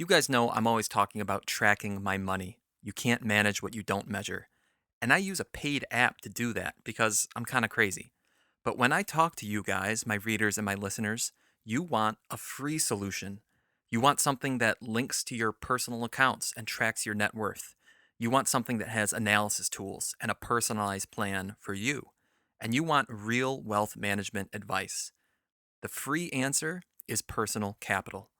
You guys know I'm always talking about tracking my money. You can't manage what you don't measure. And I use a paid app to do that because I'm kind of crazy. But when I talk to you guys, my readers and my listeners, you want a free solution. You want something that links to your personal accounts and tracks your net worth. You want something that has analysis tools and a personalized plan for you. And you want real wealth management advice. The free answer is personal capital.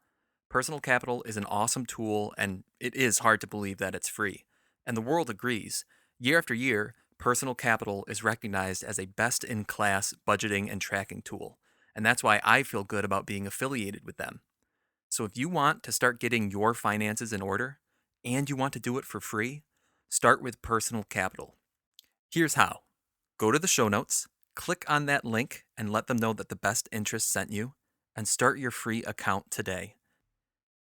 Personal capital is an awesome tool, and it is hard to believe that it's free. And the world agrees. Year after year, personal capital is recognized as a best in class budgeting and tracking tool. And that's why I feel good about being affiliated with them. So if you want to start getting your finances in order and you want to do it for free, start with personal capital. Here's how: go to the show notes, click on that link, and let them know that the best interest sent you, and start your free account today.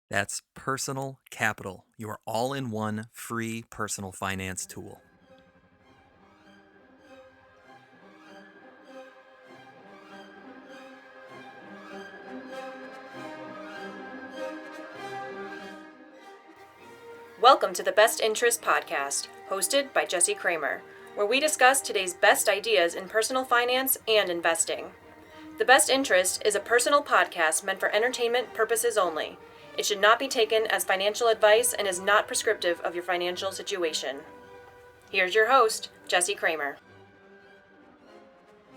That's Personal Capital, your all in one free personal finance tool. Welcome to the Best Interest Podcast, hosted by Jesse Kramer, where we discuss today's best ideas in personal finance and investing. The Best Interest is a personal podcast meant for entertainment purposes only. It should not be taken as financial advice and is not prescriptive of your financial situation. Here's your host, Jesse Kramer.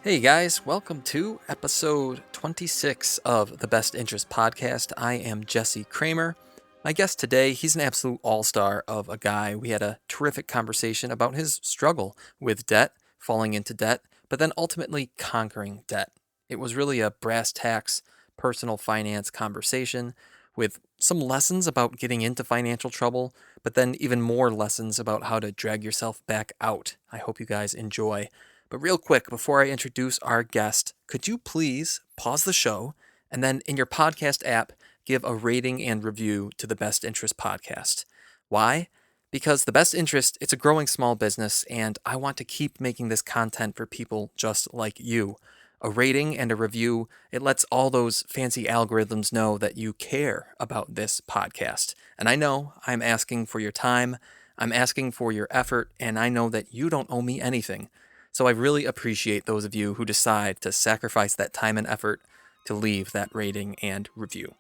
Hey guys, welcome to episode 26 of the Best Interest Podcast. I am Jesse Kramer. My guest today, he's an absolute all-star of a guy. We had a terrific conversation about his struggle with debt, falling into debt, but then ultimately conquering debt. It was really a brass tacks personal finance conversation with some lessons about getting into financial trouble, but then even more lessons about how to drag yourself back out. I hope you guys enjoy. But real quick, before I introduce our guest, could you please pause the show and then in your podcast app, give a rating and review to the Best Interest Podcast? Why? Because the Best Interest, it's a growing small business, and I want to keep making this content for people just like you. A rating and a review, it lets all those fancy algorithms know that you care about this podcast. And I know I'm asking for your time, I'm asking for your effort, and I know that you don't owe me anything. So I really appreciate those of you who decide to sacrifice that time and effort to leave that rating and review.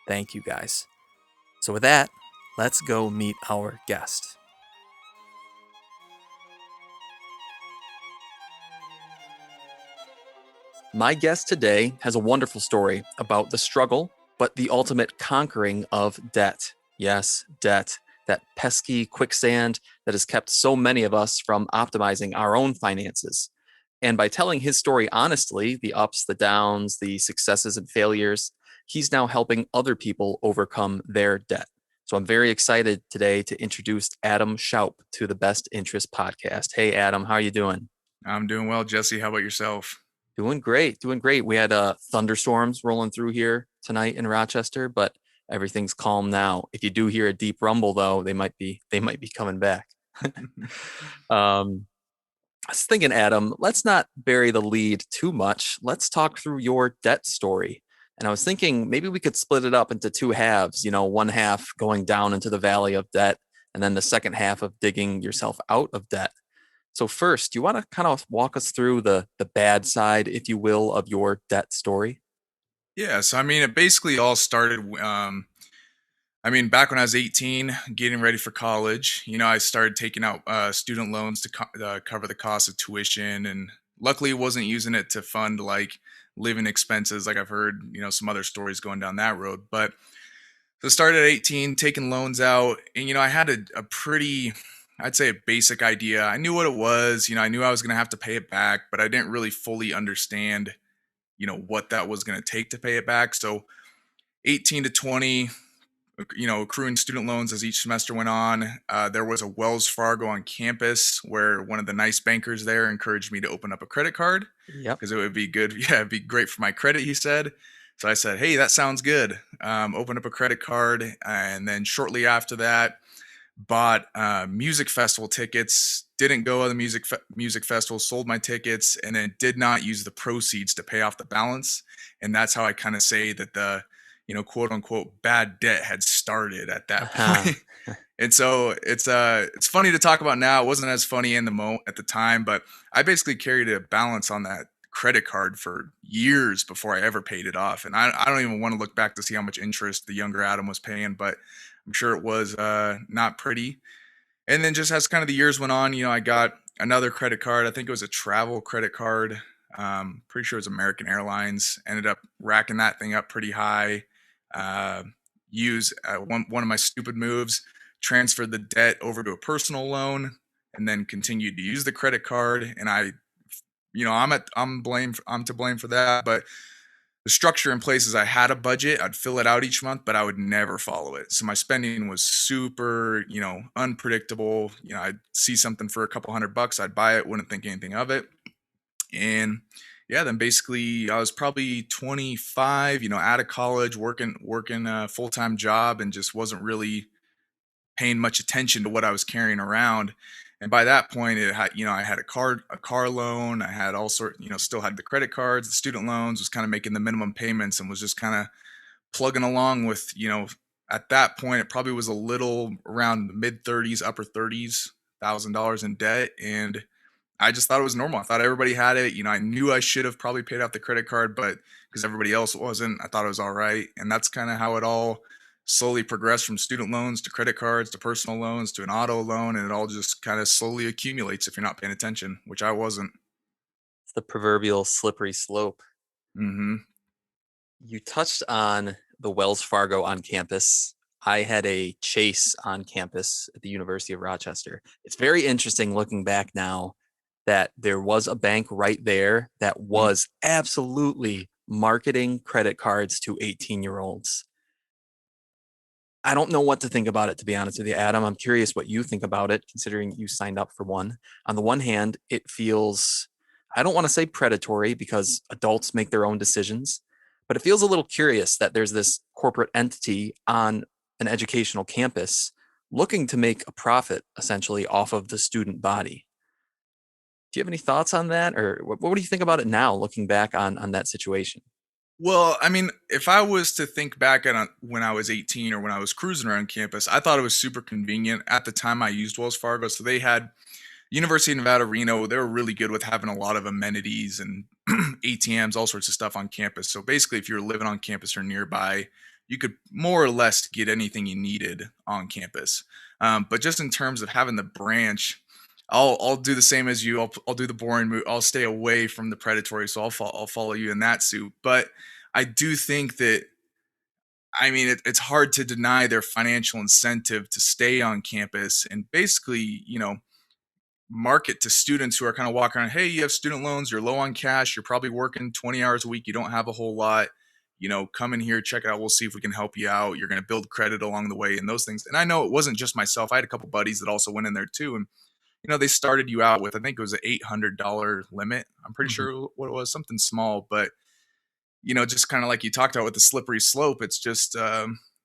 Thank you guys. So with that, let's go meet our guest. My guest today has a wonderful story about the struggle, but the ultimate conquering of debt. Yes, debt. That pesky quicksand that has kept so many of us from optimizing our own finances. And by telling his story honestly, the ups, the downs, the successes and failures, he's now helping other people overcome their debt. So I'm very excited today to introduce Adam Shoup to the Best Interest Podcast. Hey, Adam, how are you doing? I'm doing well, Jesse. How about yourself? Doing great, doing great. We had thunderstorms rolling through here tonight in Rochester, but everything's calm now. If you do hear a deep rumble, though, they might be coming back. I was thinking, Adam, let's not bury the lead too much. Let's talk through your debt story. And I was thinking maybe we could split it up into two halves, one half going down into the valley of debt, and then the second half of digging yourself out of debt. So first, do you want to kind of walk us through the bad side, if you will, of your debt story? Yeah, so it basically all started. Back when I was 18, getting ready for college, I started taking out student loans to cover the cost of tuition, and luckily wasn't using it to fund like living expenses, like I've heard, some other stories going down that road. But so I started at 18, taking loans out, and I had a pretty, I'd say, a basic idea. I knew what it was. I knew I was going to have to pay it back, but I didn't really fully understand, what that was going to take to pay it back. So 18 to 20, accruing student loans as each semester went on. There was a Wells Fargo on campus where one of the nice bankers there encouraged me to open up a credit card Yep. because it would be good. Yeah, it'd be great for my credit, he said. So I said, hey, that sounds good. Opened up a credit card. And then shortly after that, bought music festival tickets, didn't go to the music festival, sold my tickets, and then did not use the proceeds to pay off the balance. And that's how I kind of say that quote unquote bad debt had started at that Uh-huh. point. And so it's funny to talk about now. It wasn't as funny in the moment at the time, but I basically carried a balance on that credit card for years before I ever paid it off. And I don't even want to look back to see how much interest the younger Adam was paying, but I'm sure it was not pretty. And then just as kind of the years went on, I got another credit card. I think it was a travel credit card. Pretty sure it was American Airlines. Ended up racking that thing up pretty high. Uh, use one of my stupid moves, transferred the debt over to a personal loan, and then continued to use the credit card. And I'm to blame for that. But the structure in place is I had a budget, I'd fill it out each month, but I would never follow it. So my spending was super, unpredictable. I'd see something for a couple $100, I'd buy it, wouldn't think anything of it. And yeah, then basically I was probably 25, out of college, working a full-time job and just wasn't really paying much attention to what I was carrying around. And by that point, it had, I had a car loan, I had all sort, still had the credit cards, the student loans, was kind of making the minimum payments and was just kind of plugging along with, at that point, it probably was a little around the mid 30s, upper 30s, $1,000 in debt. And I just thought it was normal. I thought everybody had it. I knew I should have probably paid off the credit card, but because everybody else wasn't, I thought it was all right. And that's kind of how it all slowly progressed from student loans to credit cards to personal loans to an auto loan. And it all just kind of slowly accumulates if you're not paying attention, which I wasn't. It's the proverbial slippery slope. Hmm. You touched on the Wells Fargo on campus. I had a Chase on campus at the University of Rochester. It's very interesting looking back now that there was a bank right there that was absolutely marketing credit cards to 18-year-olds. I don't know what to think about it, to be honest with you, Adam. I'm curious what you think about it, considering you signed up for one. On the one hand, it feels, I don't want to say predatory because adults make their own decisions, but it feels a little curious that there's this corporate entity on an educational campus looking to make a profit essentially off of the student body. Do you have any thoughts on that? Or what do you think about it now, looking back on that situation? Well, I mean, if I was to think back on when I was 18 or when I was cruising around campus, I thought it was super convenient. At the time, I used Wells Fargo, so they had University of Nevada, Reno. They were really good with having a lot of amenities and ATMs, all sorts of stuff on campus. So basically, if you're living on campus or nearby, you could more or less get anything you needed on campus. But just in terms of having the branch, I'll do the same as you. I'll do the boring move. I'll stay away from the predatory, so I'll follow you in that suit. But I do think that, I mean, it's hard to deny their financial incentive to stay on campus and basically, market to students who are kind of walking around. Hey, you have student loans, you're low on cash, you're probably working 20 hours a week, you don't have a whole lot. Come in here, check it out. We'll see if we can help you out. You're going to build credit along the way and those things. And I know it wasn't just myself. I had a couple buddies that also went in there too. And they started you out with, I think it was an $800 limit. I'm pretty Mhm. sure what it was, something small, but just kind of like you talked about with the slippery slope, it's just,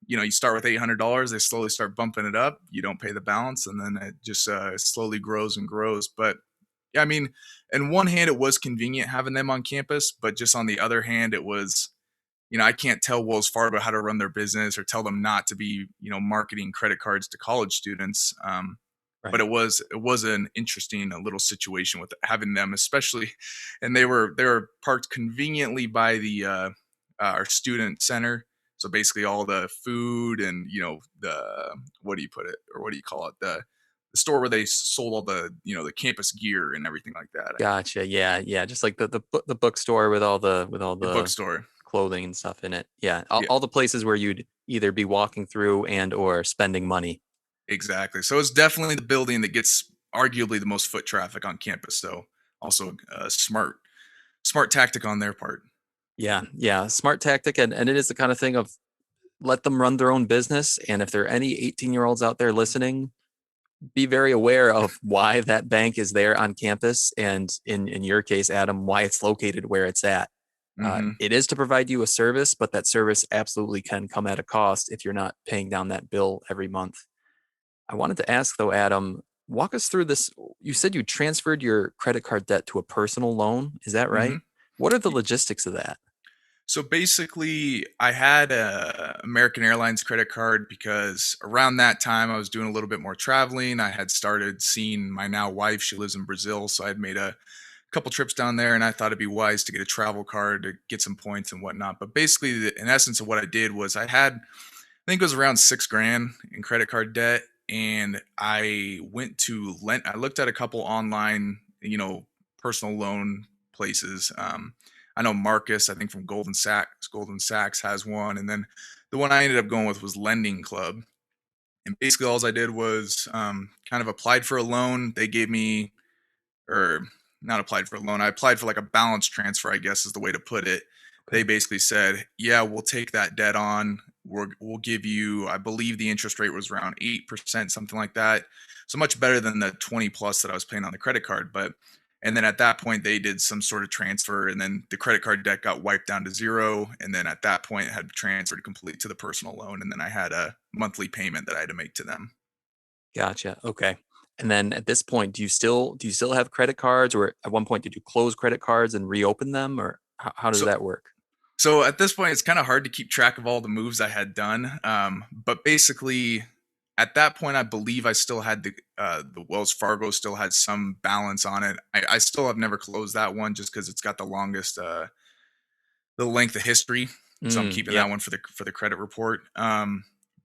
you start with $800, they slowly start bumping it up. You don't pay the balance, and then it just slowly grows and grows. But yeah, I mean, in one hand, it was convenient having them on campus, but just on the other hand, it was, I can't tell Wells Fargo how to run their business or tell them not to be, marketing credit cards to college students. But Right. it was an interesting little situation with having them, especially, and they were parked conveniently by the our student center. So basically, all the food and the, what do you put it, or what do you call it, the store where they sold all the campus gear and everything like that. Gotcha. Yeah, yeah. Just like the bookstore with all The the bookstore. clothing and stuff in it. Yeah, all, Yeah, all the places where you'd either be walking through and or spending money. exactly. So it's definitely the building that gets arguably the most foot traffic on campus. So also a smart tactic on their part. Yeah, yeah. Smart tactic, and it is the kind of thing of let them run their own business. And if there are any 18-year-olds out there listening, be very aware of why that bank is there on campus, and in your case, Adam, why it's located where it's at. Hmm. It is to provide you a service, but that service absolutely can come at a cost if you're not paying down that bill every month. I wanted to ask though, Adam, walk us through this. You said you transferred your credit card debt to a personal loan. Is that Hmm. right? What are the logistics of that? So basically, I had a American Airlines credit card because around that time I was doing a little bit more traveling. I had started seeing my now wife. She lives in Brazil, so I'd made a couple trips down there, and I thought it'd be wise to get a travel card to get some points and whatnot. But basically, in essence of what I did was I had, I think it was around 6 grand in credit card debt, and I went to lend. I looked at a couple online, personal loan places. I know Marcus, I think from Golden Sachs. Golden Sachs has one, and then the one I ended up going with was Lending Club. And basically, all I did was kind of applied for a loan. They gave me, or not applied for a loan. I applied for like a balance transfer, I guess is the way to put it. They Okay. basically said, "Yeah, we'll take that debt on. We'll give you, I believe the interest rate was around 8%, something like that. So much better than the 20 plus that I was paying on the credit card." But and then at that point they did some sort of transfer, and then the credit card debt got wiped down to zero. And then at that point it had transferred completely to the personal loan. And then I had a monthly payment that I had to make to them. Gotcha. Okay. And then at this point, do you still have credit cards, or at one point did you close credit cards and reopen them, or how does So that work? So at this point, it's kind of hard to keep track of all the moves I had done. But basically, at that point, I believe I still had the Wells Fargo still had some balance on it. I still have never closed that one just because it's got the longest the length of history. So I'm keeping that Yep. one for the credit report.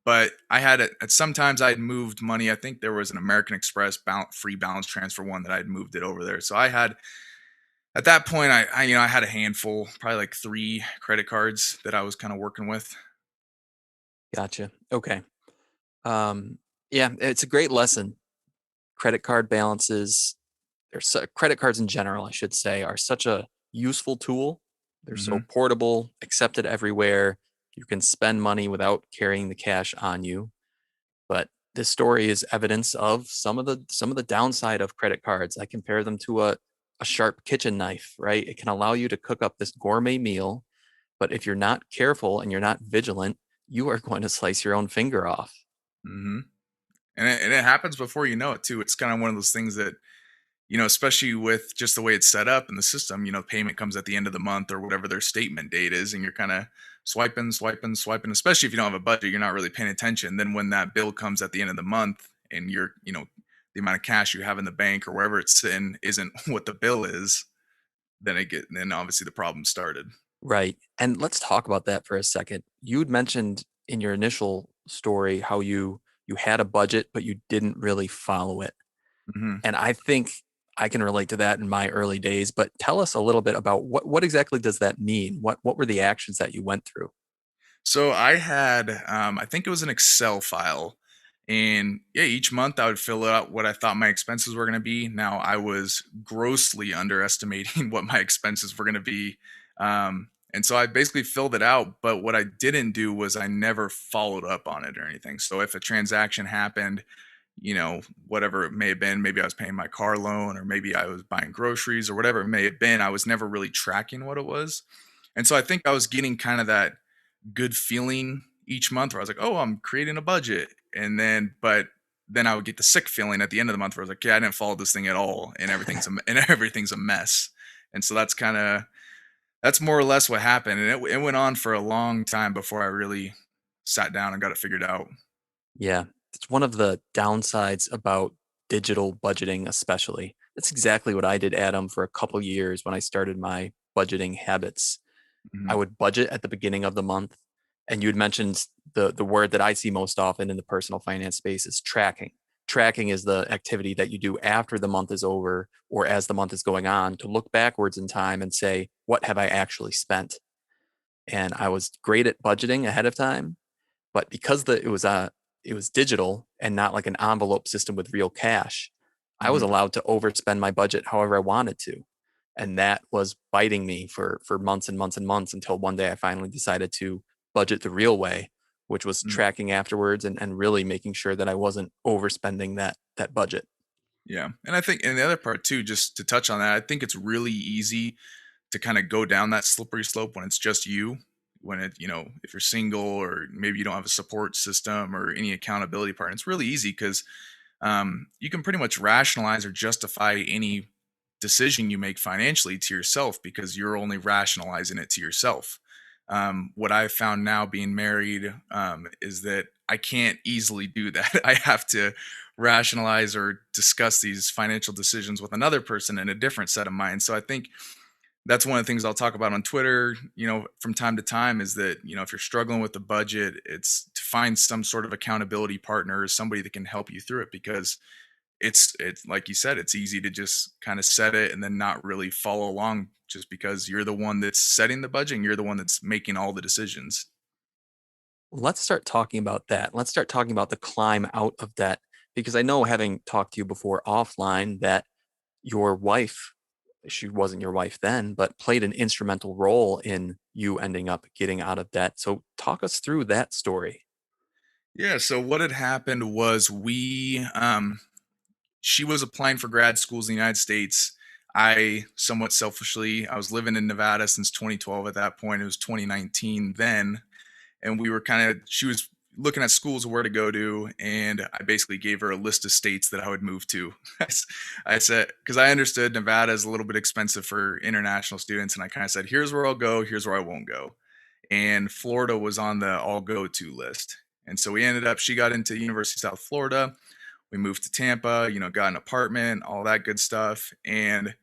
But I had it at sometimes I'd moved money. I think there was an American Express free balance transfer one that I'd moved it over there. So I had at that point, I had a handful, probably like 3 credit cards that I was kinda working with. Gotcha. Okay. Um, yeah, it's a great lesson. Credit card balances, credit cards in general, I should say, are such a useful tool. They're so Mhm, portable, accepted everywhere. You can spend money without carrying the cash on you. But this story is evidence of some of the downside of credit cards. I compare them to a sharp kitchen knife, right? It can allow you to cook up this gourmet meal, but if you're not careful and you're not vigilant, you are going to slice your own finger off. mhm. And it happens before you know it too. It's kinda one of those things that, especially with just the way it's set up in the system, payment comes at the end of the month or whatever their statement date is, and you're kinda swiping, swiping, swiping, especially if you don't have a budget, you're not really paying attention. Then when that bill comes at the end of the month and the amount of cash you have in the bank or wherever it's sitting isn't what the bill is, then obviously the problem started. Right. And let's talk about that for a second. You'd mentioned in your initial story how you had a budget but you didn't really follow it. Mhm. And I think I can relate to that in my early days, but tell us a little bit about what exactly does that mean? What were the actions that you went through? So I had, I think it was an Excel file, and yeah, each month I would fill out what I thought my expenses were going to be. Now I was grossly underestimating what my expenses were going to be, and so I basically filled it out. But what I didn't do was I never followed up on it or anything. So if a transaction happened, whatever it may have been, maybe I was paying my car loan, or maybe I was buying groceries, or whatever it may have been, I was never really tracking what it was. And so I think I was getting kind of that good feeling each month where I was like, "Oh, I'm creating a budget." But then I would get the sick feeling at the end of the month where I was like, "Yeah, I didn't follow this thing at all, and and everything's a mess." And so that's more or less what happened, and it went on for a long time before I really sat down and got it figured out. Yeah, it's one of the downsides about digital budgeting, especially. That's exactly what I did, Adam, for a couple years when I started my budgeting habits. I Mhm. would budget at the beginning of the month, and you had mentioned the word that I see most often in the personal finance space is tracking. Tracking is the activity that you do after the month is over or as the month is going on to look backwards in time and say, what have I actually spent? And I was great at budgeting ahead of time, but because it was digital and not like an envelope system with real cash, I was Mhm. allowed to overspend my budget however I wanted to. And that was biting me for months and months and months until one day I finally decided to budget the real way, which was Mhm. tracking afterwards and really making sure that I wasn't overspending that budget. Yeah, and I think and the other part too, just to touch on that, I think it's really easy to kind of go down that slippery slope when it's just you. When if you're single or maybe you don't have a support system or any accountability partner, it's really easy because you can pretty much rationalize or justify any decision you make financially to yourself because you're only rationalizing it to yourself. What I've found now being married is that I can't easily do that. I have to rationalize or discuss these financial decisions with another person in a different set of minds. So I think that's one of the things I'll talk about on Twitter, from time to time is that, if you're struggling with the budget, it's to find some sort of accountability partner or somebody that can help you through it because it's like you said, it's easy to just kind of set it and then not really follow along just because you're the one that's setting the budget and you're the one that's making all the decisions. Let's start talking about that. Let's start talking about the climb out of debt because I know, having talked to you before offline, that your wife, she wasn't your wife then, but played an instrumental role in you ending up getting out of debt. So talk us through that story. Yeah, so what had happened was she was applying for grad schools in the United States. I somewhat selfishly, I was living in Nevada since 2012 at that point. It was 2019 then, and we were kind of she was looking at schools of where to go to, and I basically gave her a list of states that I would move to. I said, because I understood Nevada is a little bit expensive for international students, and I kind of said, here's where I'll go, here's where I won't go. And Florida was on the all go to list. And so we ended up, she got into University of South Florida. We moved to Tampa, got an apartment, all that good stuff. And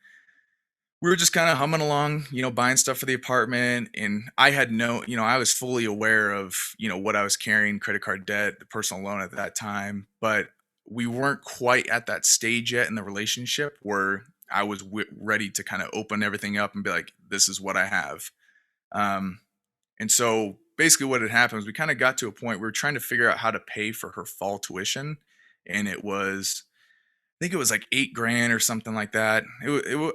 we were just kind of humming along, buying stuff for the apartment. And I had I was fully aware of, what I was carrying, credit card debt, the personal loan at that time. But we weren't quite at that stage yet in the relationship where I was ready to kind of open everything up and be like, this is what I have. Um, and so basically what had happened was we kind of got to a point where we were trying to figure out how to pay for her fall tuition. And I think it was like 8 grand or something like that. It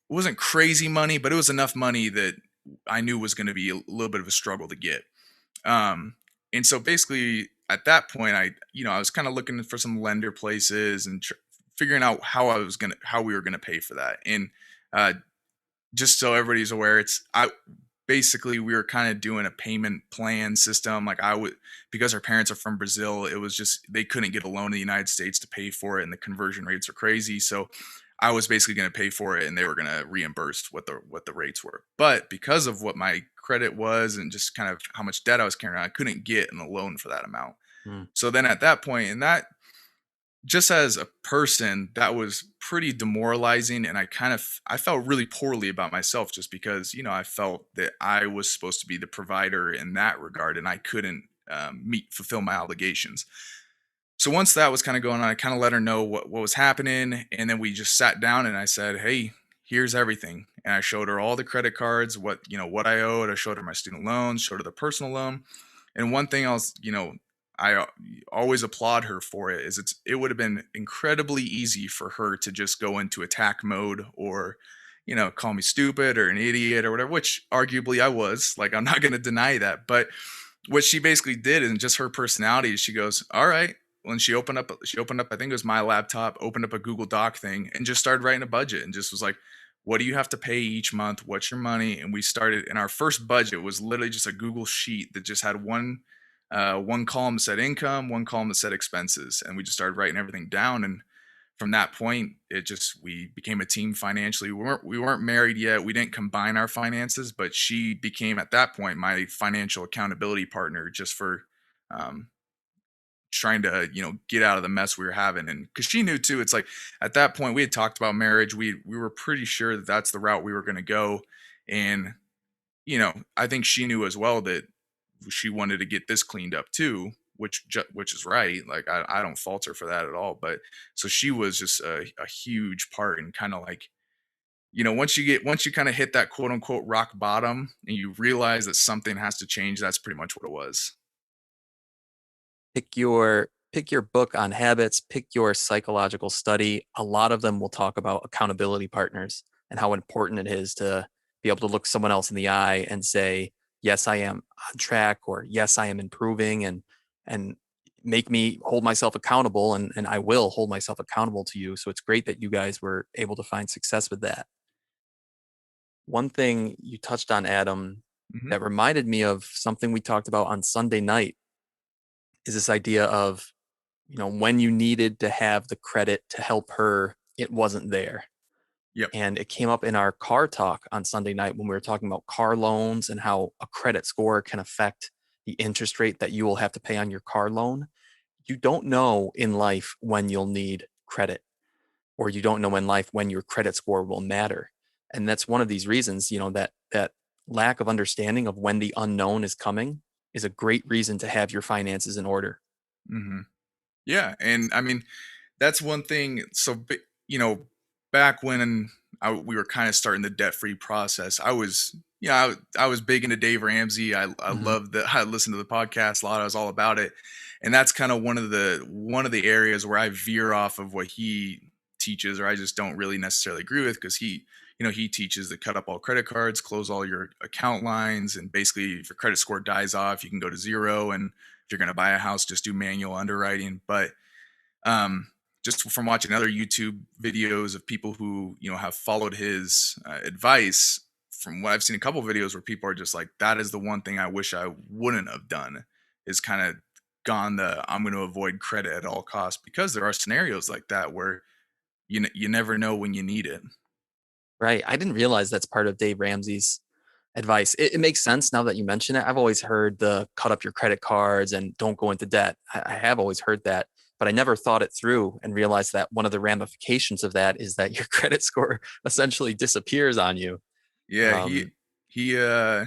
wasn't crazy money, but it was enough money that I knew was going to be a little bit of a struggle to get. Um, and so basically at that point, I was kind of looking for some lender places and figuring out how we were going to pay for that. And, uh, just so everybody's aware, I basically we were kind of doing a payment plan system. Like I would, because our parents are from Brazil, it was just they couldn't get a loan in the United States to pay for it, and the conversion rates are crazy. So I was basically going to pay for it, and they were going to reimburse what the rates were. But because of what my credit was and just kind of how much debt I was carrying, I couldn't get a loan for that amount. Hmm. So then at that point, and that just as a person, that was pretty demoralizing, and I felt really poorly about myself just because I felt that I was supposed to be the provider in that regard, and I couldn't fulfill my obligations. So once that was kind of going on, I kind of let her know what was happening, and then we just sat down and I said, "Hey, here's everything," and I showed her all the credit cards, what I owed. I showed her my student loans, showed her the personal loan, and one thing else, I always applaud her for it is it would have been incredibly easy for her to just go into attack mode or call me stupid or an idiot or whatever, which arguably I was. Like, I'm not going to deny that, but what she basically did and just her personality is she goes, all right. When she opened up, I think it was my laptop, opened up a Google Doc thing and just started writing a budget and just was like, what do you have to pay each month? What's your money? And we started, and our first budget was literally just a Google sheet that just had one column that said income, one column that said expenses, and we just started writing everything down. And from that point, we became a team financially. We weren't married yet. We didn't combine our finances, but she became at that point my financial accountability partner, just for um, trying to get out of the mess we were having. And because she knew too, it's like at that point we had talked about marriage. We were pretty sure that that's the route we were going to go, and I think she knew as well that she wanted to get this cleaned up too, which is right. Like I don't fault her for that at all. But so she was just a huge part and kind of like once you kind of hit that quote unquote rock bottom and you realize that something has to change, that's pretty much what it was. Pick your book on habits, pick your psychological study. A lot of them will talk about accountability partners and how important it is to be able to look someone else in the eye and say, yes, I am on track, or yes, I am improving, and make me hold myself accountable, and I will hold myself accountable to you. So it's great that you guys were able to find success with that. One thing you touched on, Adam, Hmm. that reminded me of something we talked about on Sunday night is this idea of, when you needed to have the credit to help her, it wasn't there. Yep. And it came up in our car talk on Sunday night when we were talking about car loans and how a credit score can affect the interest rate that you will have to pay on your car loan. You don't know in life when you'll need credit, or you don't know in life when your credit score will matter. And that's one of these reasons, that lack of understanding of when the unknown is coming is a great reason to have your finances in order. Hmm. Yeah, and I mean that's one thing. So you know, back when we were kind of starting the debt free process, I was yeah I was big into Dave Ramsey. I Hmm. loved I listened to the podcast a lot. I was all about it, and that's kind of one of the areas where I veer off of what he teaches, or I just don't really necessarily agree with, because he teaches to cut up all credit cards, close all your account lines, and basically if your credit score dies off, you can go to zero, and if you're going to buy a house, just do manual underwriting. But um, just from watching other YouTube videos of people who have followed his advice, from what I've seen a couple of videos where people are just like, that is the one thing I wish I wouldn't have done, is kind of gone the I'm going to avoid credit at all costs, because there are scenarios like that where you never know when you need it. Right. I didn't realize that's part of Dave Ramsey's advice. It makes sense now that you mention it. I've always heard the cut up your credit cards and don't go into debt. I have always heard that, but I never thought it through and realized that one of the ramifications of that is that your credit score essentially disappears on you. Yeah, he Um, he I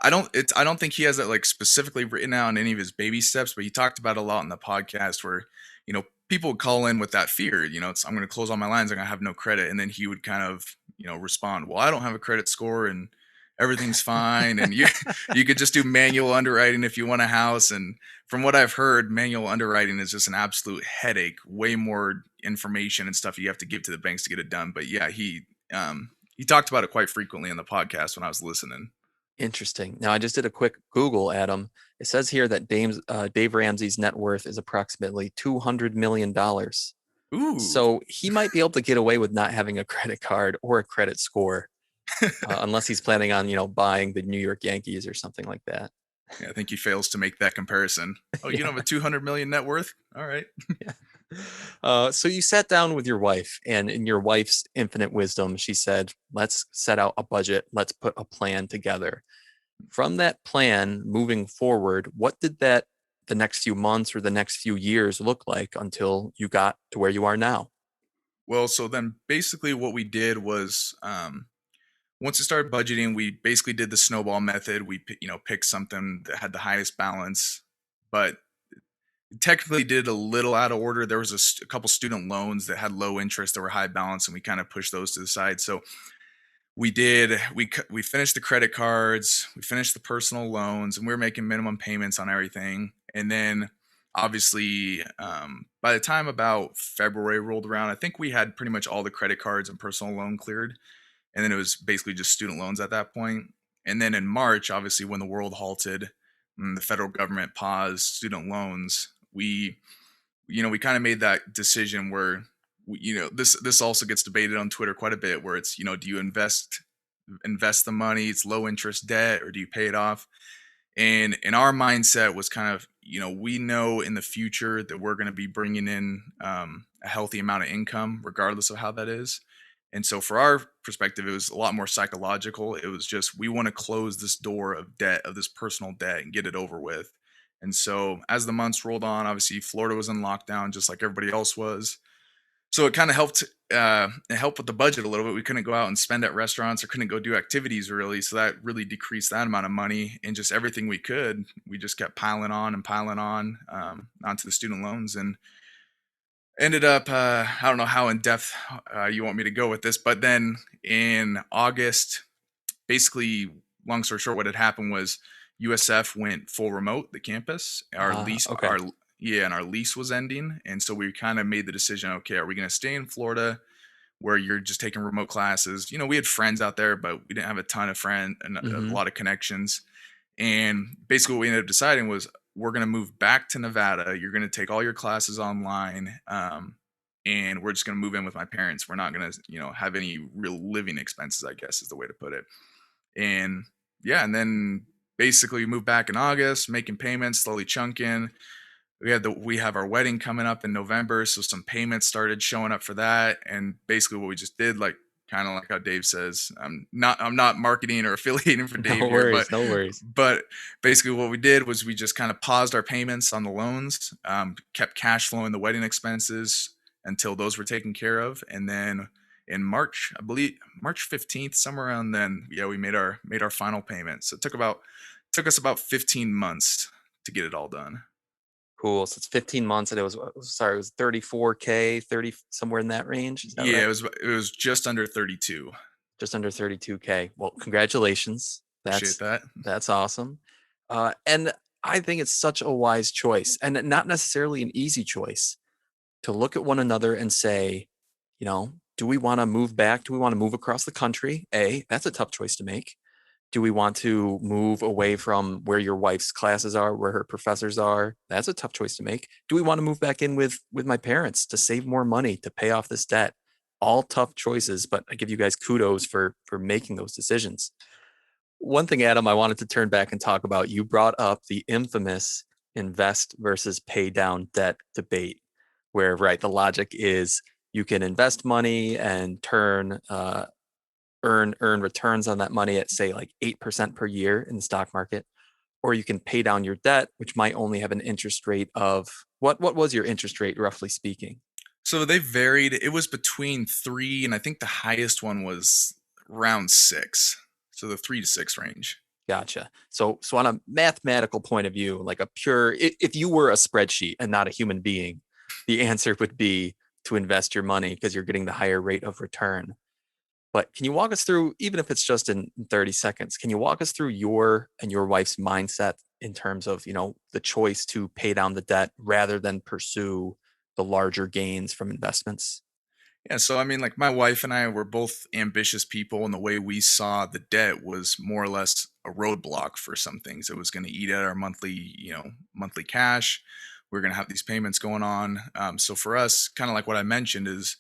don't think he has that like specifically written out in any of his baby steps, but he talked about it a lot in the podcast where, people would call in with that fear, it's I'm gonna close all my lines, I'm gonna have no credit. And then he would kind of, respond, well, I don't have a credit score and everything's fine. And you you could just do manual underwriting if you want a house. And from what I've heard, manual underwriting is just an absolute headache, way more information and stuff you have to give to the banks to get it done. But yeah, he talked about it quite frequently in the podcast when I was listening. Interesting. Now, I just did a quick Google, Adam. It says here that Dave Ramsey's net worth is approximately $200 million. Ooh. So he might be able to get away with not having a credit card or a credit score, unless he's planning on, buying the New York Yankees or something like that. Yeah, I think he fails to make that comparison. Oh, you don't have Yeah, a 200 million net worth? All right. yeah. So you sat down with your wife, and in your wife's infinite wisdom, she said, "Let's set out a budget. Let's put a plan together." From that plan, moving forward, what did the next few months or the next few years look like until you got to where you are now? Well, so then basically what we did was, once we started budgeting, we basically did the snowball method. We picked something that had the highest balance, but technically did a little out of order. There was a couple student loans that had low interest that were high balance, and we kind of pushed those to the side. So we finished the credit cards, we finished the personal loans, and we were making minimum payments on everything. And then obviously, by the time about February rolled around, I think we had pretty much all the credit cards and personal loan cleared, and then it was basically just student loans at that point. And then in March, obviously, when the world halted and the federal government paused student loans, we kind of made that decision where this also gets debated on Twitter quite a bit, where it's, do you invest the money, it's low interest debt, or do you pay it off? And in our mindset was kind of, we know in the future that we're going to be bringing in a healthy amount of income regardless of how that is. And so for our perspective, it was a lot more psychological. It was just, we want to close this door of debt, of this personal debt, and get it over with. And so as the months rolled on, obviously Florida was in lockdown just like everybody else was. So it kind of helped, it helped with the budget a little bit. We couldn't go out and spend at restaurants, or couldn't go do activities really. So that really decreased that amount of money, and just everything we could, we just kept piling on and piling on, onto the student loans, and ended up, I don't know how in depth you want me to go with this, but then in August, basically, long story short, what had happened was USF went full remote, the campus. Okay. And our lease was ending, and so we kind of made the decision. Okay, are we going to stay in Florida, where you're just taking remote classes? We had friends out there, but we didn't have a ton of friends and a Hmm. lot of connections. And basically, what we ended up deciding was, we're going to move back to Nevada. You're going to take all your classes online, and we're just going to move in with my parents. We're not going to, have any real living expenses, I guess is the way to put it. And yeah, and then basically we moved back in August, making payments, slowly chunking. We have our wedding coming up in November, so some payments started showing up for that. And basically what we just did, like kind of like how Dave says. I'm not marketing or affiliating for No Dave here, worries, no worries. but basically what we did was we just kind of paused our payments on the loans, kept cash flowing the wedding expenses until those were taken care of, and then in March, I believe March 15th, somewhere around then, yeah, we made our final payment. So it took us about 15 months to get it all done. Cool. So it's 15 months and it was 34K, 30, somewhere in that range. Is that Yeah, right? it was just under 32. Just under 32K. Well, congratulations. Appreciate that. That's awesome. And I think it's such a wise choice and not necessarily an easy choice to look at one another and say, do we want to move back? Do we want to move across the country? That's a tough choice to make. Do we want to move away from where your wife's classes are, where her professors are? That's a tough choice to make. Do we want to move back in with my parents to save more money to pay off this debt? All tough choices, but I give you guys kudos for making those decisions. One thing, Adam, I wanted to turn back and talk about. You brought up the infamous invest versus pay down debt debate, where right the logic is you can invest money and earn returns on that money at say like 8% per year in the stock market, or you can pay down your debt, which might only have an interest rate of what was your interest rate roughly speaking? So they varied. It was between 3 and I think the highest one was around 6. So the 3 to 6 range. Gotcha. So on a mathematical point of view, like a pure, if you were a spreadsheet and not a human being, the answer would be to invest your money because you're getting the higher rate of return. But can you walk us through, even if it's just in 30 seconds, can you walk us through your and your wife's mindset in terms of, the choice to pay down the debt rather than pursue the larger gains from investments? Yeah, so I mean, like my wife and I were both ambitious people, and the way we saw the debt was more or less a roadblock for some things. It was going to eat at our monthly cash. We are going to have these payments going on. So for us, kind of like what I mentioned, is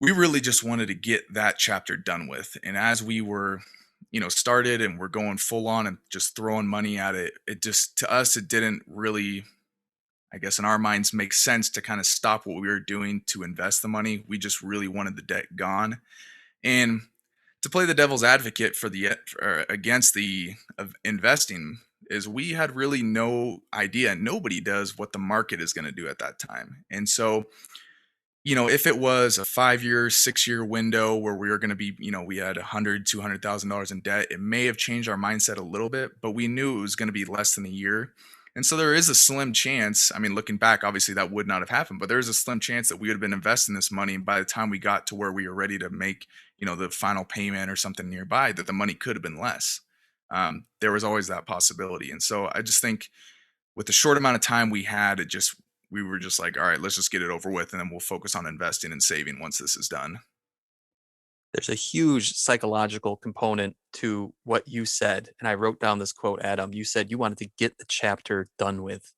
we really just wanted to get that chapter done with. And as we were, started and we're going full on and just throwing money at it, it just to us it didn't really, I guess, in our minds, make sense to kind of stop what we were doing to invest the money. We just really wanted the debt gone. And to play the devil's advocate for against the of investing is we had really no idea. Nobody does what the market is going to do at that time. And so, if it was a 5 year, 6 year window where we were going to be, we had $200,000 in debt, it may have changed our mindset a little bit, but we knew it was going to be less than a year. And so there is a slim chance. I mean, looking back, obviously that would not have happened, but there is a slim chance that we would have been investing this money. And by the time we got to where we were ready to make, the final payment or something nearby, that the money could have been less. There was always that possibility. And so I just think with the short amount of time we had, we were just like, all right, let's just get it over with, and then we'll focus on investing and saving once this is done. There's a huge psychological component to what you said. And I wrote down this quote, Adam. You said you wanted to get the chapter done with.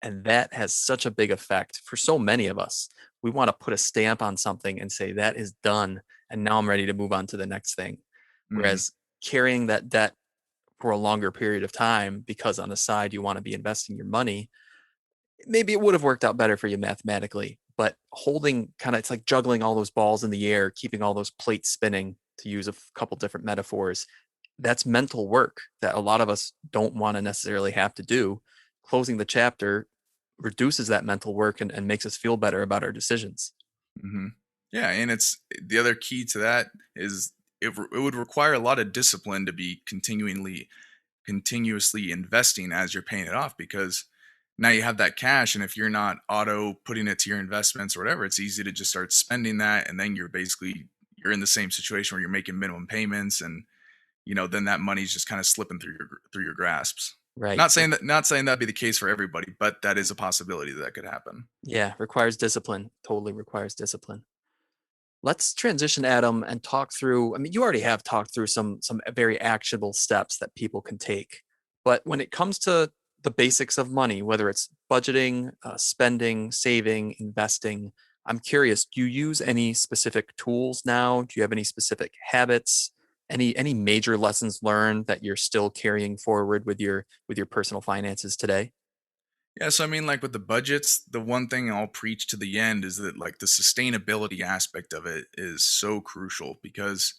And that has such a big effect for so many of us. We want to put a stamp on something and say, that is done. And now I'm ready to move on to the next thing. Hmm. Whereas carrying that debt for a longer period of time, because on the side you want to be investing your money, maybe it would have worked out better for you mathematically. But holding it's like juggling all those balls in the air, keeping all those plates spinning, to use a couple different metaphors. That's mental work that a lot of us don't want to necessarily have to do. Closing the chapter reduces that mental work and makes us feel better about our decisions. Hmm. Yeah, and it's the other key to that is it would require a lot of discipline to be continuously investing as you're paying it off, because now you have that cash, and if you're not auto putting it to your investments or whatever, it's easy to just start spending that, and then you're in the same situation where you're making minimum payments, and then that money's just kind of slipping through your grasps. Right. Not saying that'd be the case for everybody, but that is a possibility that could happen. Yeah, requires discipline. Totally requires discipline. Let's transition, Adam, and talk through. I mean, you already have talked through some very actionable steps that people can take. But when it comes to the basics of money, whether it's budgeting, spending, saving, investing, I'm curious, do you use any specific tools now? Do you have any specific habits? Any major lessons learned that you're still carrying forward with your personal finances today? Yeah, so I mean, like with the budgets, the one thing I'll preach to the end is that like the sustainability aspect of it is so crucial because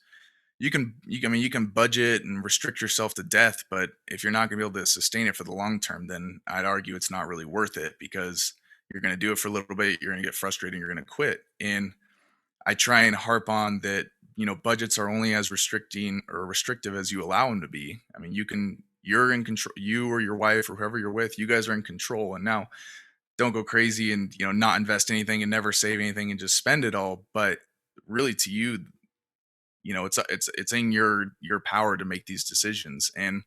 I mean you can budget and restrict yourself to death, but if you're not going to be able to sustain it for the long term, then I'd argue it's not really worth it because you're going to do it for a little bit, you're going to get frustrated, and you're going to quit. And I try and harp on that, budgets are only as restricting or restrictive as you allow them to be. I mean, you're in control, you or your wife or whoever you're with, you guys are in control. And now don't go crazy and, not invest anything and never save anything and just spend it all. But really to you, it's in your power to make these decisions. And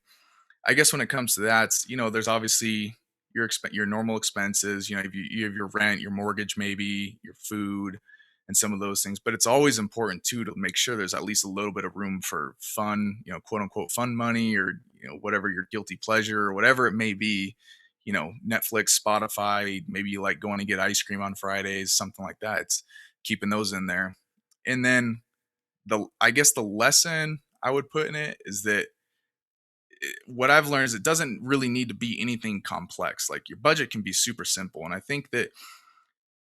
I guess when it comes to that, there's obviously your normal expenses. You have your rent, your mortgage, maybe your food, and some of those things. But it's always important too to make sure there's at least a little bit of room for fun, quote unquote fun money, or whatever your guilty pleasure or whatever it may be. Netflix, Spotify, maybe you like going to get ice cream on Fridays, something like that. It's keeping those in there, and then the I guess the lesson I would put in it is that what I've learned is it doesn't really need to be anything complex. Like your budget can be super simple. And I think that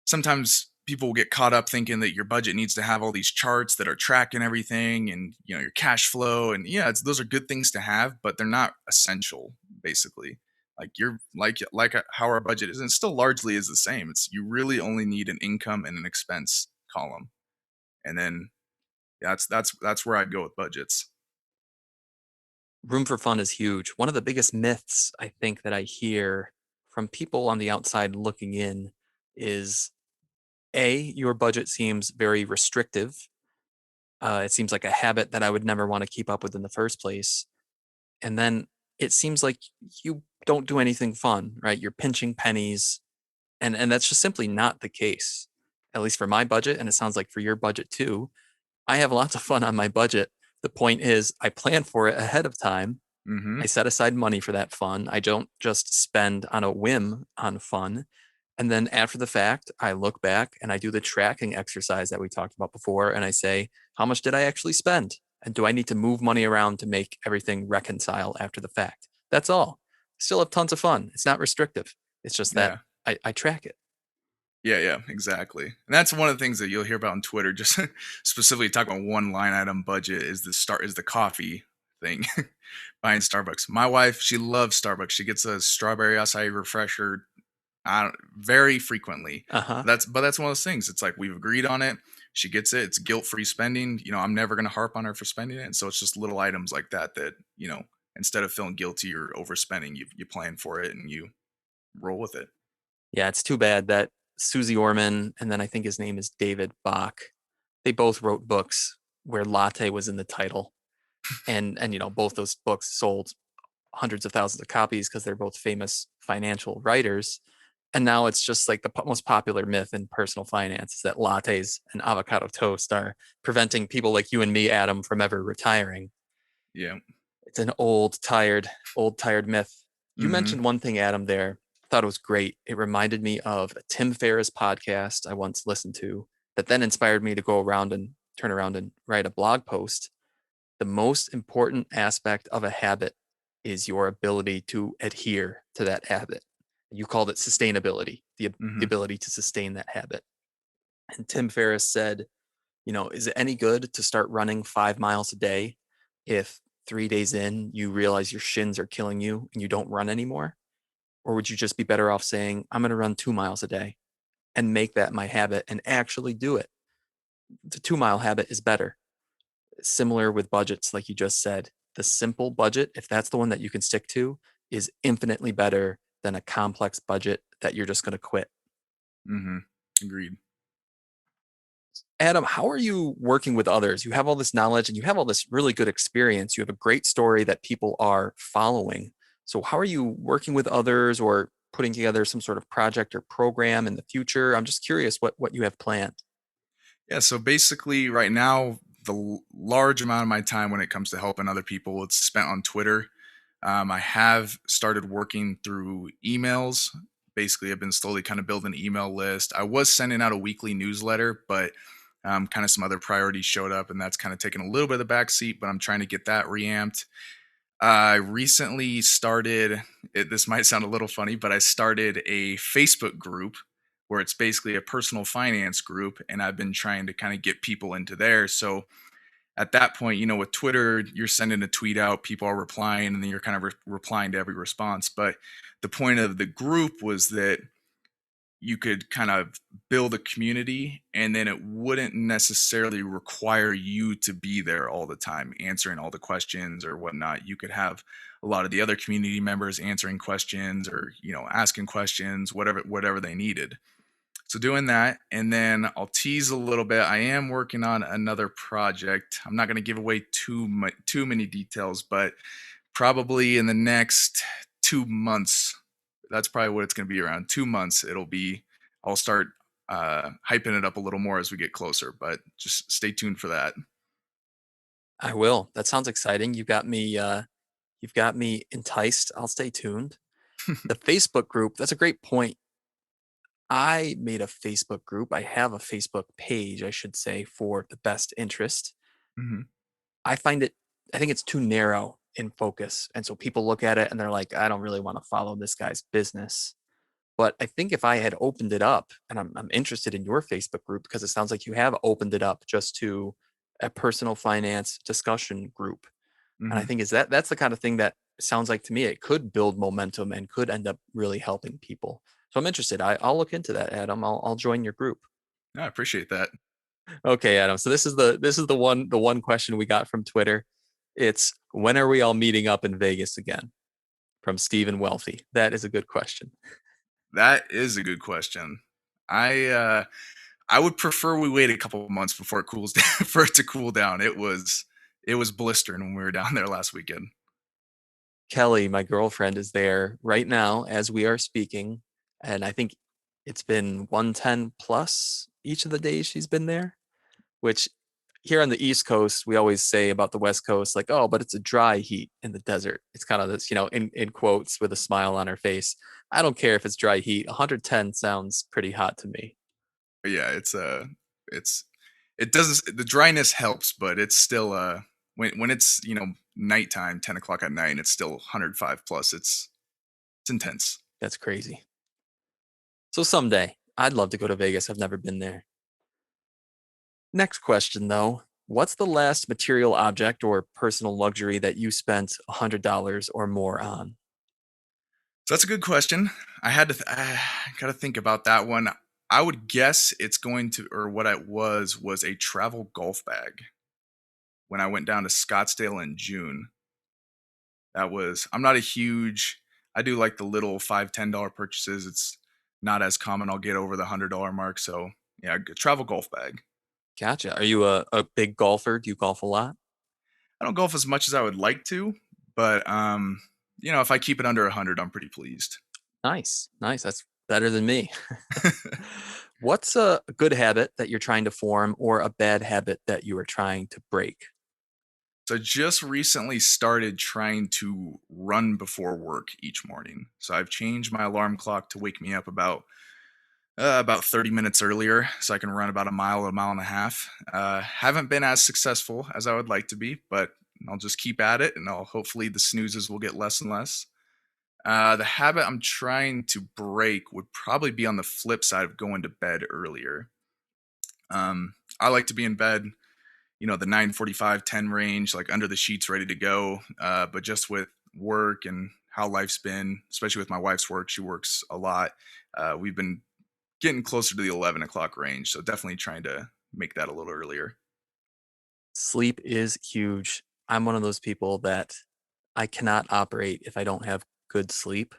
sometimes people will get caught up thinking that your budget needs to have all these charts that are tracking everything and your cash flow. And yeah, those are good things to have, but they're not essential, basically. Like you're like how our budget is, and still largely is the same. It's you really only need an income and an expense column. And then that's where I'd go with budgets. Room for fun is huge. One of the biggest myths I think that I hear from people on the outside looking in is A, your budget seems very restrictive. It seems like a habit that I would never want to keep up with in the first place. And then it seems like you don't do anything fun, right? You're pinching pennies, and that's just simply not the case. At least for my budget, and it sounds like for your budget too. I have lots of fun on my budget. The point is, I plan for it ahead of time. I Mm-hmm. set aside money for that fun. I don't just spend on a whim on fun. And then after the fact, I look back and I do the tracking exercise that we talked about before. And I say, how much did I actually spend? And do I need to move money around to make everything reconcile after the fact? That's all. Still have tons of fun. It's not restrictive. It's just that Yeah. I track it. Yeah, yeah, exactly. And that's one of the things that you'll hear about on Twitter, just specifically talking about one line item budget is the coffee thing. Buying Starbucks. My wife, she loves Starbucks. She gets a strawberry acai refresher very frequently. Uh huh. But that's one of those things. It's like we've agreed on it. She gets it. It's guilt-free spending. I'm never gonna harp on her for spending it. And so it's just little items like that, instead of feeling guilty or overspending, you plan for it and you roll with it. Yeah, it's too bad that Susie Orman and then I think his name is David Bach. They both wrote books where latte was in the title, and both those books sold hundreds of thousands of copies because they're both famous financial writers. And now it's just like the most popular myth in personal finance is that lattes and avocado toast are preventing people like you and me, Adam, from ever retiring. Yeah. It's an old, tired myth. You Mm-hmm. mentioned one thing, Adam, there. I thought it was great. It reminded me of a Tim Ferriss podcast I once listened to that then inspired me to go around and turn around and write a blog post. The most important aspect of a habit is your ability to adhere to that habit. You called it sustainability, the Mm-hmm. ability to sustain that habit. And Tim Ferriss said, is it any good to start running 5 miles a day if 3 days in you realize your shins are killing you and you don't run anymore? Or would you just be better off saying, I'm going to run 2 miles a day and make that my habit and actually do it? The 2 mile habit is better. Similar with budgets, like you just said, the simple budget, if that's the one that you can stick to, is infinitely better than a complex budget that you're just going to quit. Mm-hmm. Agreed. Adam, how are you working with others? You have all this knowledge and you have all this really good experience. You have a great story that people are following. So, how are you working with others or putting together some sort of project or program in the future? I'm just curious what you have planned. Yeah. So basically, right now, large amount of my time when it comes to helping other people, it's spent on Twitter. I have started working through emails. Basically, I've been slowly kind of building an email list. I was sending out a weekly newsletter, but kind of some other priorities showed up, and that's kind of taken a little bit of the back seat. But I'm trying to get that reamped. I recently started, this might sound a little funny, but I started a Facebook group where it's basically a personal finance group, and I've been trying to kind of get people into there. So at that point, with Twitter, you're sending a tweet out, people are replying, and then you're kind of replying to every response. But the point of the group was that you could kind of build a community, and then it wouldn't necessarily require you to be there all the time answering all the questions or whatnot. You could have a lot of the other community members answering questions, or asking questions, whatever they needed. So doing that, and then I'll tease a little bit. I am working on another project. I'm not going to give away too many details, but probably in the next 2 months, that's probably what it's going to be. Around 2 months, I'll start hyping it up a little more as we get closer, but just stay tuned for that. I will. That sounds exciting. You've got me enticed. I'll stay tuned. The Facebook group, that's a great point. I made a Facebook group. I have a Facebook page, I should say, for the best interest. Hmm. I find it, I think it's too narrow in focus. And so people look at it and they're like, I don't really want to follow this guy's business. But I think if I had opened it up, and I'm interested in your Facebook group because it sounds like you have opened it up just to a personal finance discussion group. And I Hmm. think that's the kind of thing that sounds like to me it could build momentum and could end up really helping people. So I'm interested. I'll look into that, Adam. I'll join your group. I appreciate that. Okay, Adam. So this is the one question we got from Twitter. It's when are we all meeting up in Vegas again? From Stephen Wealthy. That is a good question. That is a good question. I would prefer we wait a couple of months before it cools down for it to cool down. It was blistering when we were down there last weekend. Kelly, my girlfriend, is there right now as we are speaking, and I think it's been 110 plus each of the days she's been there, which here on the East Coast, we always say about the West Coast, like, oh, but it's a dry heat in the desert. It's kind of this, in quotes with a smile on her face. I don't care if it's dry heat. 110 sounds pretty hot to me. But yeah, it's it doesn't, the dryness helps, but it's still when it's nighttime, 10 o'clock at night, it's still 105 plus. It's intense. That's crazy. So someday, I'd love to go to Vegas. I've never been there. Next question, though. What's the last material object or personal luxury that you spent $100 or more on? So that's a good question. I got to think about that one. I would guess it's going to, or what it was a travel golf bag when I went down to Scottsdale in June. I'm not a huge, I do like the little $5, $10 purchases. It's not as common. I'll get over the $100 mark. So yeah, travel golf bag. Gotcha. Are you a big golfer? Do you golf a lot? I don't golf as much as I would like to, but if I keep it under 100, I'm pretty pleased. Nice. Nice. That's better than me. What's a good habit that you're trying to form or a bad habit that you are trying to break? So just recently started trying to run before work each morning. So I've changed my alarm clock to wake me up about 30 minutes earlier, so I can run about a mile and a half. Haven't been as successful as I would like to be, but I'll just keep at it, and hopefully the snoozes will get less and less. The habit I'm trying to break would probably be on the flip side of going to bed earlier. I like to be in bed, the 9:45, 10 range, like under the sheets, ready to go. But just with work and how life's been, especially with my wife's work, she works a lot. We've been getting closer to the 11 o'clock range. So definitely trying to make that a little earlier. Sleep is huge. I'm one of those people that I cannot operate if I don't have good sleep.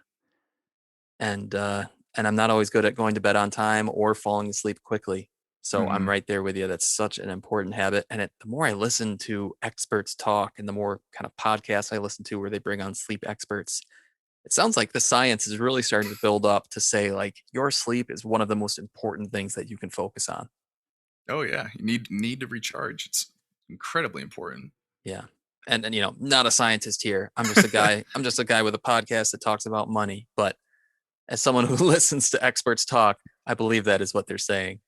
And I'm not always good at going to bed on time or falling asleep quickly. So I'm Hmm. right there with you. That's such an important habit. And the more I listen to experts talk and the more kind of podcasts I listen to where they bring on sleep experts, it sounds like the science is really starting to build up to say like your sleep is one of the most important things that you can focus on. Oh yeah, you need to recharge. It's incredibly important. Yeah. And not a scientist here. I'm just a guy. I'm just a guy with a podcast that talks about money. But as someone who listens to experts talk, I believe that is what they're saying.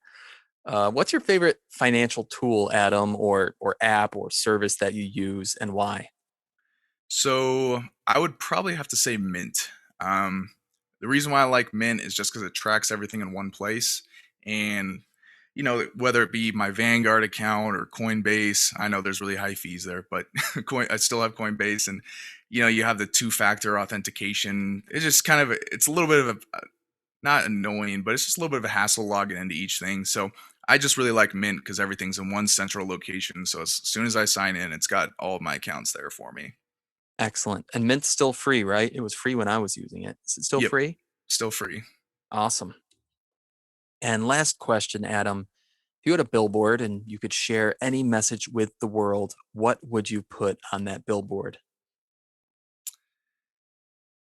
What's your favorite financial tool, Adam, or app or service that you use, and why? So I would probably have to say Mint. Um, the reason why I like Mint is just because it tracks everything in one place. And, whether it be my Vanguard account or Coinbase, I know there's really high fees there, but I still have Coinbase. And, you have the two-factor authentication. It's just it's a little bit of not annoying, but it's just a little bit of a hassle logging into each thing. So I just really like Mint because everything's in one central location. So as soon as I sign in, it's got all of my accounts there for me. Excellent. And Mint's still free, right? It was free when I was using it. Is it still Yep, free? still free. Awesome. And last question, Adam. If you had a billboard and you could share any message with the world, what would you put on that billboard?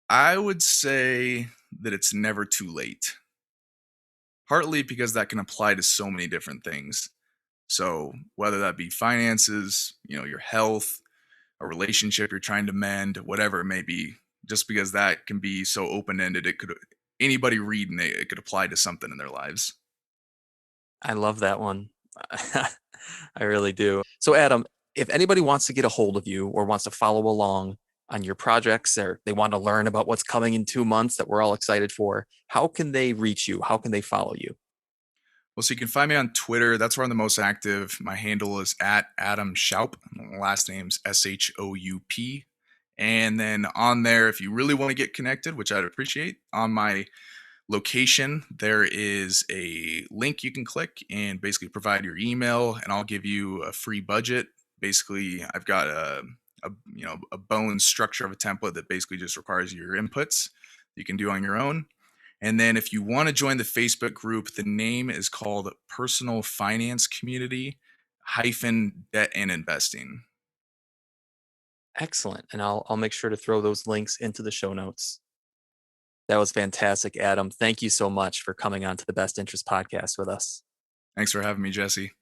I would say that it's never too late. Partly because that can apply to so many different things. So whether that be finances, your health, a relationship you're trying to mend, whatever it may be, just because that can be so open-ended, it could anybody reading it could apply to something in their lives. I love that one. I really do. So, Adam, if anybody wants to get a hold of you or wants to follow along on your projects or they want to learn about what's coming in 2 months that we're all excited for, how can they reach you? How can they follow you? Well, so you can find me on Twitter. That's where I'm the most active. My handle is at Adam Shoup. My last name's Shoup. And then on there, if you really want to get connected, which I'd appreciate, on my location, there is a link you can click and basically provide your email, and I'll give you a free budget. Basically, I've got a bone structure of a template that basically just requires your inputs you can do on your own. And then if you want to join the Facebook group, the name is called Personal Finance Community hyphen Debt and Investing. Excellent. And I'll make sure to throw those links into the show notes. That was fantastic, Adam. Thank you so much for coming on to the Best Interest podcast with us. Thanks for having me, Jesse.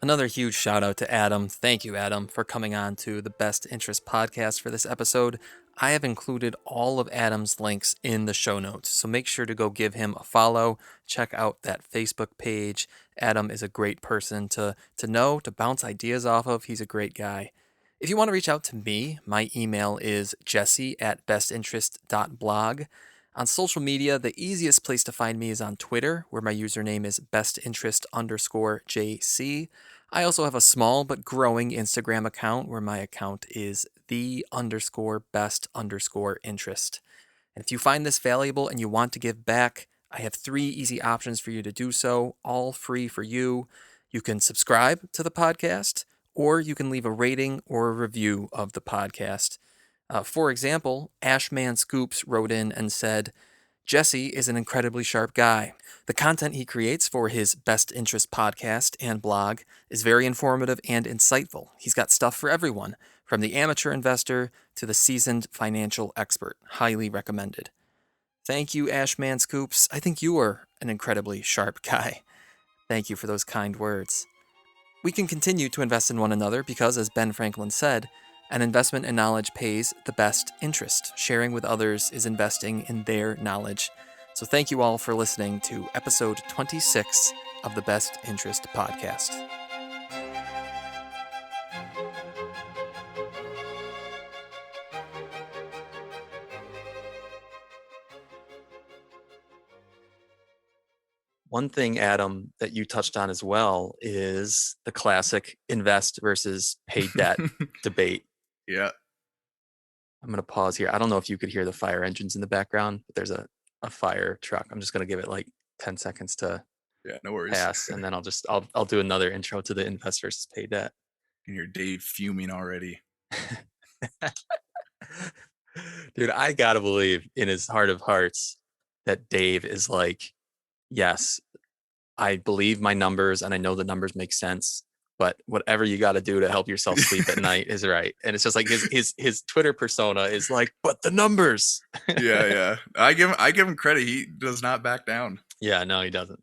Another huge shout out to Adam. Thank you, Adam, for coming on to the Best Interest podcast for this episode. I have included all of Adam's links in the show notes, so make sure to go give him a follow. Check out that Facebook page. Adam is a great person to know, to bounce ideas off of. He's a great guy. If you want to reach out to me, my email is jesse@bestinterest.blog. On social media, the easiest place to find me is on Twitter, where my username is bestinterest_JC. I also have a small but growing Instagram account where my account is the_best_interest. And if you find this valuable and you want to give back, I have 3 easy options for you to do so, all free for you. You can subscribe to the podcast, or you can leave a rating or a review of the podcast. For example, Ashman Scoops wrote in and said, Jesse is an incredibly sharp guy. The content he creates for his Best Interest podcast and blog is very informative and insightful. He's got stuff for everyone, from the amateur investor to the seasoned financial expert. Highly recommended. Thank you, Ashman Scoops. I think you are an incredibly sharp guy. Thank you for those kind words. We can continue to invest in one another because, as Ben Franklin said, an investment in knowledge pays the best interest. Sharing with others is investing in their knowledge. So thank you all for listening to episode 26 of the Best Interest podcast. One thing, Adam, that you touched on as well is the classic invest versus pay debt debate. Yeah. I'm going to pause here. I don't know if you could hear the fire engines in the background, but there's a fire truck. I'm just going to give it like 10 seconds to No worries. pass, and then I'll do another intro to the invest versus pay debt. You can hear Dave fuming already. Dude, I got to believe in his heart of hearts that Dave is like, yes, I believe my numbers and I know the numbers make sense, but whatever you got to do to help yourself sleep at night is right. And it's just like his Twitter persona is like, but the numbers. Yeah. I give him credit. He does not back down. Yeah, no, he doesn't.